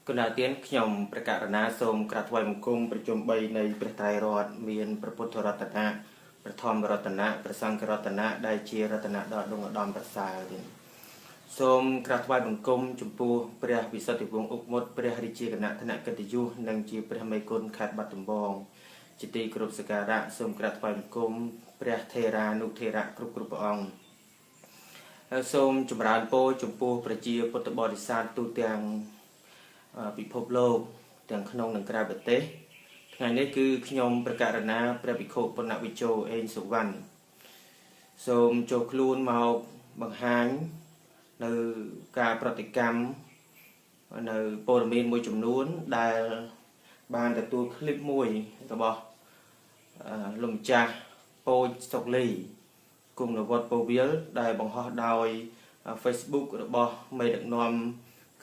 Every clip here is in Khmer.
គណៈទានខ្ញុំប្រកាសណាសូមក្រាបថ្វាយបង្គំប្រជុំ3នៃព្រះត្រៃរតន៍មានព្រះពុទ្ធរតនៈព្រះធម្មរតនៈព្រះសង្ឃរតនៈដែលជារតនៈដ៏ដងឧត្តមប្រសើរសូមក្រាបថ្វាយបង្គំចំពោះព្រះវិសុទ្ធិវង្សអុកមុតព្រះរាជាគណៈធនៈកិត្តិយសនិងជាព្រះមេគុណខេត្តបាត់ដំបងជាទីគោរពសក្ការៈសូមក្រាបថ្វាយបង្គំព្រះថេរានុថេរៈគ្រប់ព្រះអង្គសូមចម្រើនពរចំពោះប្រជាពុទ្ធបរិស័ទទូទាំងពិភពលោកទាំងក្នុងនិងក្រៅប្រទេសថ្ងៃនេះគឺខ្ញុំប្រកាសណាព្រះភិក្ខុបណ្ណវិជោអេងសុវណ្ណសូមចូលខ្លួនមកបង្ហាញនៅការប្រតិកម្មនៅព័ត៌មានមួយចំនួនដែលបានទទួលคลิปមួយរបស់លោកម្ចាស់ពោចសុកលីគុំនវត្តពោវិលដែលបង្ហោះដោយ Facebook របស់មេដឹកនាំ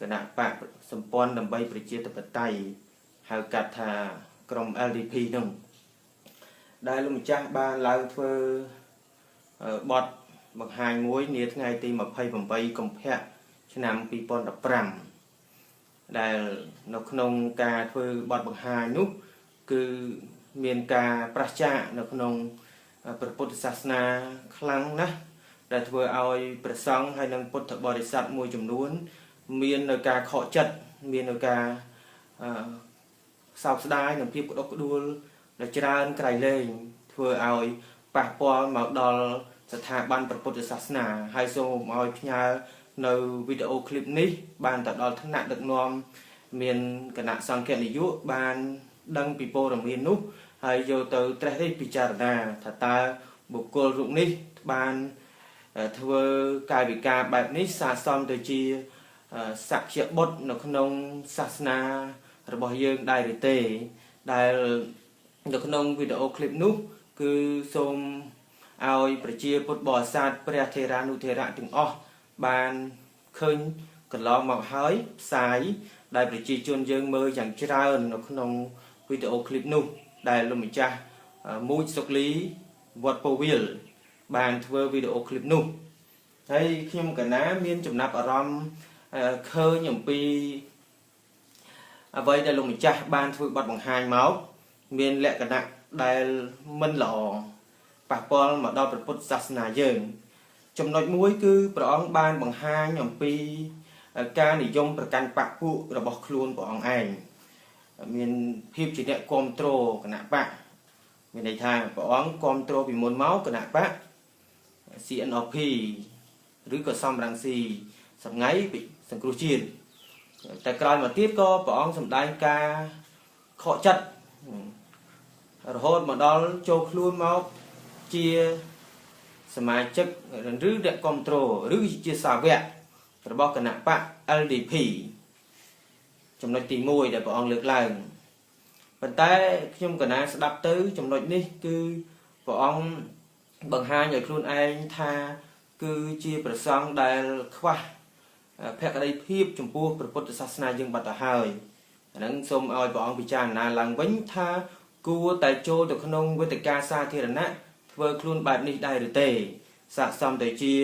គណៈបកសម្ព័ន្ធដើម្បីប្រជាធិបតេយ្យហៅកាត់ថាក្រុម LDP នោះដែលលោកម្ចាស់បានឡើងធ្វើបទបង្ហាញមួយនាថ្ងៃទី28កុម្ភៈឆ្នាំ2015ដែលនៅក្នុងការធ្វើបទបង្ហាញនោះគឺមានការប្រឆាចនៅក្នុងព្រះពុទ្ធសាសនាខ្លាំងណាស់ដែលធ្វើឲ្យព្រះសង្ឃហើយនិងពុទ្ធបរិស័ទមួយចំនួនមាននៅការខកចិត្តមាននៅការសោកស្ដាយនិងភាពក្តុកក្តួលដែលច្រើនក្រៃលែងធ្វើឲ្យប៉ះពាល់មកដល់ស្ថាប័នព្រះពុទ្ធសាសនាហើយសូមឲ្យផ្ញើនៅវីដេអូឃ្លីបនេះបានទៅដល់ថ្នាក់ដឹកនាំមានគណៈសង្ឃនាយកបានដឹងពីព័ត៌មាននោះហើយយកទៅត្រេះរិះពិចារណាថាតើបុគ្គលរូបនេះបានធ្វើកាយវិការបែបនេះស័ក្តិសមទៅជាសក្យបុត្រនៅក្នុងសាសនារបស់យើងដែរឬទេដែលនៅក្នុងវីដេអូឃ្លីបនោះគឺសូមឲ្យប្រជាពុទ្ធបរិស័ទព្រះថេរានុថេរៈទាំងអស់បានឃើញកន្លងមកហើយផ្សាយដែលប្រជាជនយើងមើលយ៉ាងច្រើននៅក្នុងវីដេអូឃ្លីបនោះដែលលោកម្ចាស់មូចសុកលីវត្តពោវិលបានធ្វើវីដេអូឃ្លីបនោះហើយខ្ញុំកណាមានចំណាប់អារម្មណ៍ឃើញអំពីអ្វីដែលលោកម្ចាស់បានធ្វើបទបង្ហាញមកមានលក្ខណៈដែលមិនល្អប៉ះពាល់មកដល់ព្រះពុទ្ធសាសនាយើងចំណុចមួយគឺព្រះអង្គបានបង្ហាញអំពីការនិយមប្រកាន់បកពួករបស់ខ្លួនព្រះអង្គឯងមានភាពជាអ្នកគ្រប់គ្រងគណៈបកមានន័យថាព្រះអង្គគ្រប់គ្រងពីមុនមកគណៈបក CNRP ឬក៏សំរងស៊ីសម្ងៃសង្គ្រោះជាតិតែក្រោយមកទៀតក៏ព្រះអង្គសម្ដែងការខកចិត្តរហូតមកដល់ចូលខ្លួនមកជាសមាជិកឬអ្នកគ្រប់គ្រងឬជាសាវករបស់គណៈបក LDP ចំណុចទី1ដែលព្រះអង្គលើកឡើងប៉ុន្តែខ្ញុំកណាស្ដាប់ទៅចំណុចនេះគឺព្រះអង្គបង្ហាញឲ្យខ្លួនឯងថាគឺជាប្រសង់ដែលខ្វះភក្តីភាពចំពោះព្រះពុទ្ធសាសនាយើងបាត់ទៅហើយអាហ្នឹងសូមឲ្យព្រះអង្គពិចារណាឡើងវិញថាគួរតែចូលទៅក្នុងវេទិកាសាធារណៈធ្វើខ្លួនបែបនេះដែរឬទេស័ក្តិសមទៅជា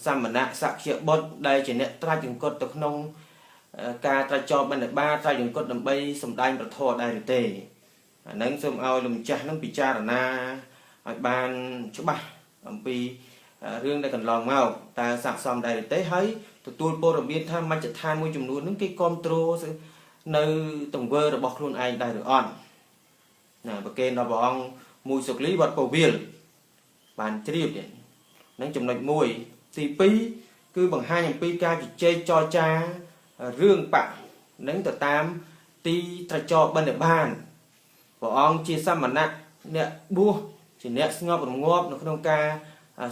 សមណៈសក្យបុត្រដែលជាអ្នកត្រាច់ចង្កត់ទៅក្នុងការត្រាច់ចោលបណ្ឌបាត្រាច់ចង្កត់ដើម្បីសម្ដែងប្រធរដែរឬទេអាហ្នឹងសូមឲ្យលោកម្ចាស់នឹងពិចារណាឲ្យបានច្បាស់អំពីរឿងដែលកន្លងមកតើស័ក្តិសមដែរឬទេហើយទទួលព័ត៌មានថាមជ្ឈដ្ឋានមួយចំនួនហ្នឹងគេគ្រប់គ្រងនៅទង្វើរបស់ខ្លួនឯងដែរឬអត់ណាប្រកេនដល់ព្រះអង្គមួយសុកលីវត្តពោវិលបានជ្រាបហ្នឹងចំណុច1ទី2គឺបង្ហាញអំពីការជជែកចរចារឿងបកនឹងទៅតាមទីត្រចបបណ្ឌបានព្រះអង្គជាសមណៈអ្នកបួសជាអ្នកស្ងប់រងាប់នៅក្នុងការ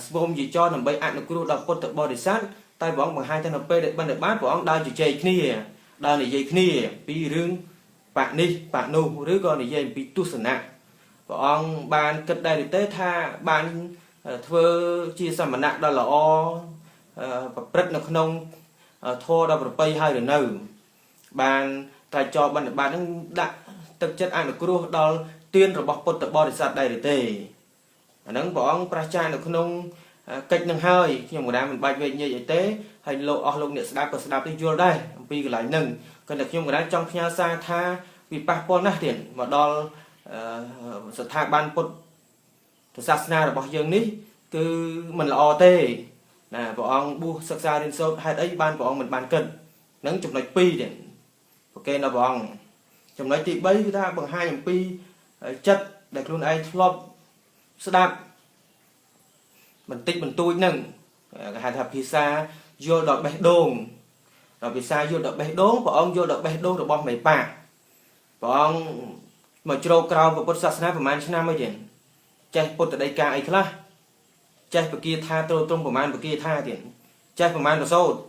ស្វមជាចរដើម្បីអនុគ្រោះដល់ពុទ្ធបរិស័ទតែព្រះអង្គបង្ហាញថានៅពេលដែលបណ្ឌបានព្រះអង្គដើរជជែកគ្នាដើរនិយាយគ្នាពីរឿងបកនេះបកនោះឬក៏និយាយអំពីទស្សនៈព្រះអង្គបានគិតដែរទេថាបានធ្វើជាសមណៈដ៏ល្អប្រព្រឹត្តនៅក្នុងធម៌ដ៏ប្រពៃហើយឬនៅបានត្រចចបណ្ឌបាតនឹងដាក់ទឹកចិត្តអនុគ្រោះដល់ទានរបស់ពុទ្ធបរិស័ទដែរទេអាហ្នឹងព្រះអង្គប្រឆាចនៅក្នុង cách nâng hơi nhưng mà đang mình bay về như vậy tế hay lộ nhiệt đạp đi vô đây vì cái lại nâng còn được nhưng mà đang trong nhà xa tha vì bác con nát tiền mà đo sự tha ban bột sát na là bao nhiêu ní cứ mình là o tê nè bọn ông bu sắc xa đến sâu hai ấy ban bọn ông mình ban cân nâng chụp nói pi để ok là bọn ông chụp nói chị bấy ta bằng 2 pi chất để luôn ai flop sẽ đạp mình tích mình tôi nâng hai thập pizza vô đọt bè đồn rồi pizza vô đọt bè đốn bọn ông vô đọt bè đốn rồi bom mày bạc bọn ông mà trâu cao và bớt sát na của man năm mươi tiền chạy bớt ở đây cài khá chạy bữa kia tha trâu trong của man bữa kia tha tiền chạy của man là sâu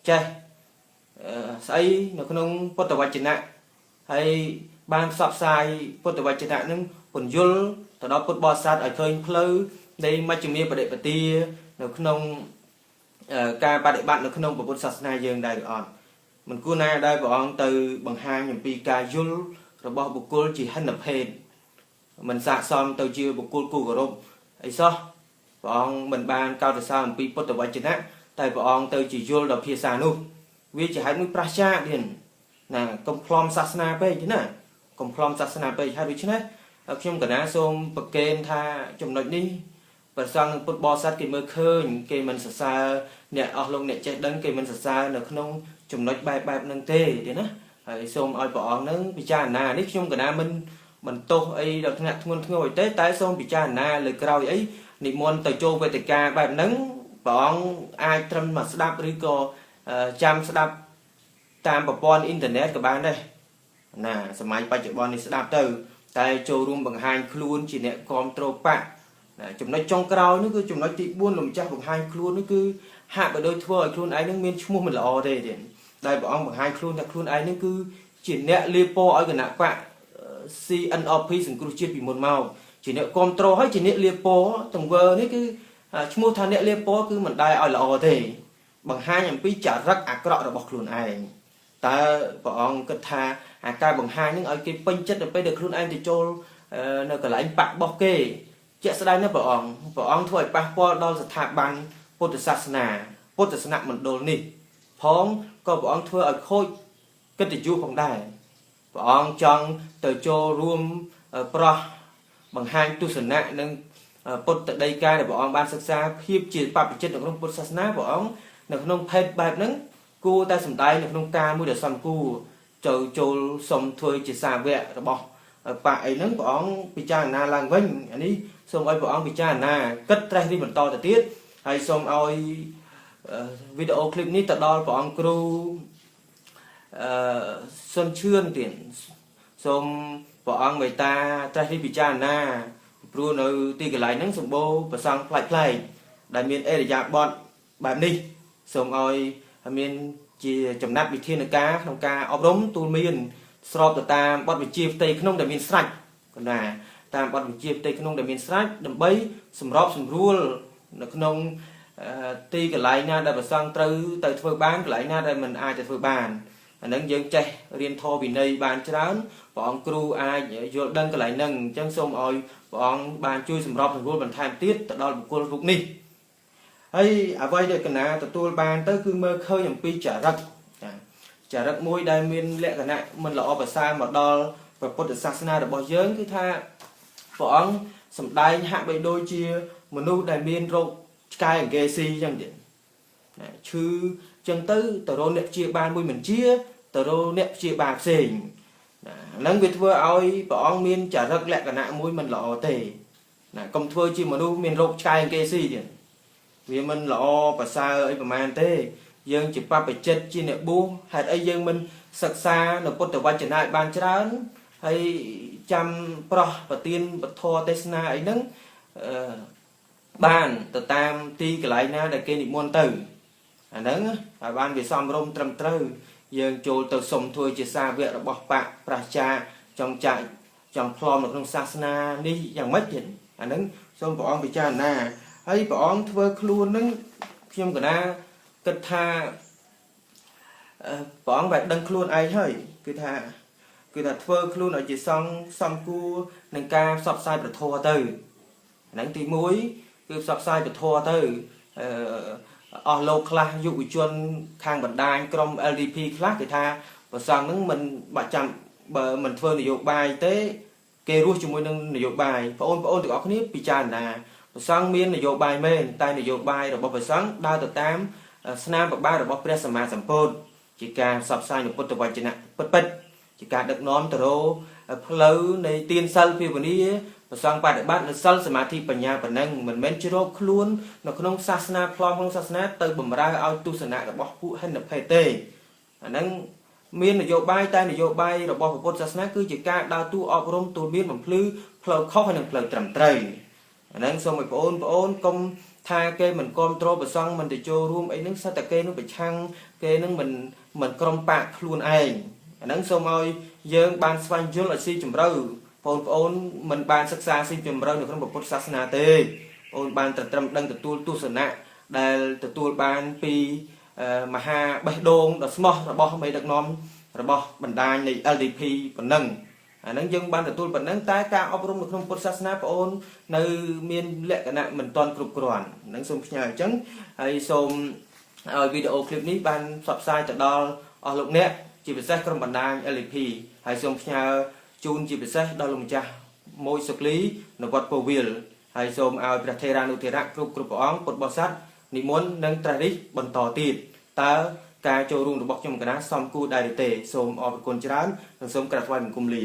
chạy ấy nó không bớt ở vạch trên nè hay ban sập sai bớt ở vạch trên nè nhưng còn vô từ đó bớt bò sát ở khơi khơi đây mà chừng miếng bờ đệ bờ tia nó không ca ba đệ bạn nó không của bớt sát na dương đây còn mình cua na đây bọn ông từ bằng 2 nhầm pi ca vô rồi bỏ bộ cô chỉ hành lập hên mình xạ xong từ chiều bộ cô của rôm ấy sao bọn ông mình ban cao từ sao pi bớt từ vạch trên á tại bọn ông từ chỉ vô đầu phía xa luôn vì chỉ hai mũi prasha điền nè công plom sasna pe chứ nè công plom sasna pe hai đứa chứ nè khi mà cả ná xôm bậc kênh tha trong nội đi và sang bớt bò sát cái mơ khơi cái mình sợ xa nè ở lông nè chạy đắng cái mình sợ xa nó không trong nội bài nâng tê thế nè hay xôm ở bọn nó bị cha nà nếu không cả ná mình tô ấy được ngặt ngồi tết tái xôm bị cha nà lời cào ấy nị môn từ châu về từ ca bài nắng bọn ai trâm mà đáp đi co chăm đáp tam bảo pon internet của bạn đây nè sớm mai bây giờ bọn này sẽ đáp từ tại châu room bằng 2 luôn chỉ nè control bạ chúng nói trong cào nó cứ chúng nói tị buôn lồng cha bằng 2 luôn nó cứ hạ bởi đôi thua luôn ấy nó miên mua mình là o đây để đây bọn ông bằng 2 luôn ấy nó cứ chỉ nè lipo ở gần nạ bạ CNOP sừng cru chia bị một màu chỉ nè control hay chỉ nè lipo tổng vờ nó cứ mua thằng nè lipo cứ mình đây ở là o thế bằng 2 nhầm pi trả rắc cọ rồi bọc luôn ai ta bọn cất tha ca bằng 2 những ở cái pin chất được được luôn anh thì cho nó cả lại anh bạc bọc kê chạy sau đây nó bọn thôi passport đo là thả bằng Potasasna mình đồ nị phóng có bọn thôi ở khôi cái tỷ du phòng đài bọn trong từ cho room pro bằng 2 tu sân nạ nâng Pot đây ca để bọn ban sắc xa hiệp chỉ bạc chất được không Potasasna bọn nó không thay bài nắng cô ta sầm tay nó không ca mua được sầm cô chờ châu sầm thôi chỉ xa vẹ rồi bỏ bạn ấy nắng bọn bị cha na lang vinh anh ấy xong ai bọn bị cha na cất ra đi mình to từ tiết hay xong ai video clip ní từ đó bọn crew xuân trương tiền xong bọn người ta ra đi bị cha na pro nó ti cái lại nắng sầm bô và sang play đại miền e để bọn bạn đi xong rồi miền chỉ chấm nát bị thiên được cá không cá ốp đống tu miền sọp từ ta bắt bị chia tây không để miền sạch còn là ta bắt bị chia tây không để miền sạch đầm bấy sầm rọp sầm rùa nó không ti cái lại nha để sang từ phơi bán cái lại nha để mình ai từ phơi bàn nâng dân chạy riêng thô vì này bàn chán bọn crew ai vô đăng cái lại nâng chân xong rồi bọn bàn chui sầm rọp sầm rùa mình tham tiết đó là một cô rục ni hay à vậy để cái nào tôi bàn tới cứ mơ khơi nhầm pi trả rắc môi đai miên lẹ cái này mình là ở xa mà đo và Potasasna được bao giờ cứ tha bọn sầm đai hạ bị đôi chia mà nu đai miên rô sky and gay chẳng điện chứ chân tới tờ rô nẹp chia 30 mình chia tờ rô nẹp chia bạc xình nâng việc vừa oi bọn miên trả rắc lẹ cái này môi mình là ở tề công thưa chi mà nu miên rô sky and gay điện vì mình lo và xa ấy mà man thế dân chỉ pa phải chết chi nè bu hạt ấy dân mình sặc xa nó có thể quay trở lại ban chán hay chăm pro và tiên và thua tesna ấy nắng ban từ tam ti cái lại na để kê đi môn từ nắng ban về xong rôm trầm trơ dân trôi từ sông thôi chỉ xa việc là bọc bạc pracha trong chạy trong plom được trong sasna điយ៉ាងmất hiện nắng xong bọn bị cha na hay bọn thưa luôn nắng phim của na cất tha bọn bạn đăng luôn ai hơi cứ thà thưa luôn ở chỉ xong cu nâng ca sọp sai được thua từ nắng tí muối គឺផ្សព្វផ្សាយពធទៅអស់លោកខ្លះយុវជនខាងបណ្ដាញក្រុម LDP ខ្លះគេថាប្រសងហ្នឹងមិនបាច់ចាំបើមិនធ្វើនយោបាយទេគេរស់ជាមួយនឹងនយោបាយបងប្អូនទាំងអស់គ្នាពិចារណាប្រសងមាននយោបាយមែនតែនយោបាយរបស់ប្រសងដើរទៅតាមស្នាមបបារបស់ព្រះសម្មាសម្ពុទ្ធជាការផ្សព្វផ្សាយនូវពុទ្ធវចនៈពិតជាការដឹកនាំទៅរកផ្លូវនៃទានសិលភាវនាប្រសងបដិបត្តិនៅសិលសមាធិបញ្ញាប៉ុណ្ណឹងមិនមែនជ្រកខ្លួននៅក្នុងសាសនាផ្លំក្នុងសាសនាទៅបំរើឲ្យទស្សនៈរបស់ពួកហិនភេទទេអាហ្នឹងមាននយោបាយតែនយោបាយរបស់ពុទ្ធសាសនាគឺជាការដើរតួអប់រំទូលមានបំភ្លឺផ្លូវខុសហើយនិងផ្លូវត្រឹមត្រូវអាហ្នឹងសូមឲ្យបងប្អូនកុំថាគេមិនគ្រប់គ្រងប្រសងមិនទៅចូលរួមអីហ្នឹងសិតតែគេនឹងប្រឆាំងគេនឹងមិនក្រុមបាក់ខ្លួនឯងអាហ្នឹងសូមឲ្យយើងបានស្វែងយល់ឲ្យស៊ីជម្រៅបងប្អូនមិនបានសិក្សាស៊ីជម្រៅនៅក្នុងពុទ្ធសាសនាទេបងបានត្រឹមដឹងទទួលទស្សនៈដែលទទួលបានពីមហាបេះដូងដ៏ស្មោះរបស់មេដឹកនាំរបស់បណ្ដាញនៃ LDP ប៉ុណ្ណឹងអាហ្នឹងយើងបានទទួលប៉ុណ្ណឹងតែការអប់រំនៅក្នុងពុទ្ធសាសនាបងអូននៅមានលក្ខណៈមិនទាន់គ្រប់គ្រាន់ហ្នឹងសូមផ្ញើអញ្ចឹងហើយសូមឲ្យវីដេអូឃ្លីបនេះបានផ្សព្វផ្សាយទៅដល់អស់លោកអ្នកជាពិសេសក្រុមបណ្ដាញ LDP ហើយសូមផ្ញើជូនជាពិសេសដល់លោកម្ចាស់មួយសុកលីនៅវត្តពោធិ៍វាលហើយសូមឲ្យព្រះថេរានុថេរៈគ្រប់ព្រះអង្គពុទ្ធបរិស័ទនិមន្តនិងត្រាស់រិះបន្តទៀតតើការចូលរួមរបស់ខ្ញុំកណាសមគួរដែរទេសូមអរគុណច្រើននិងសូមក្រាបថ្វាយបង្គំលា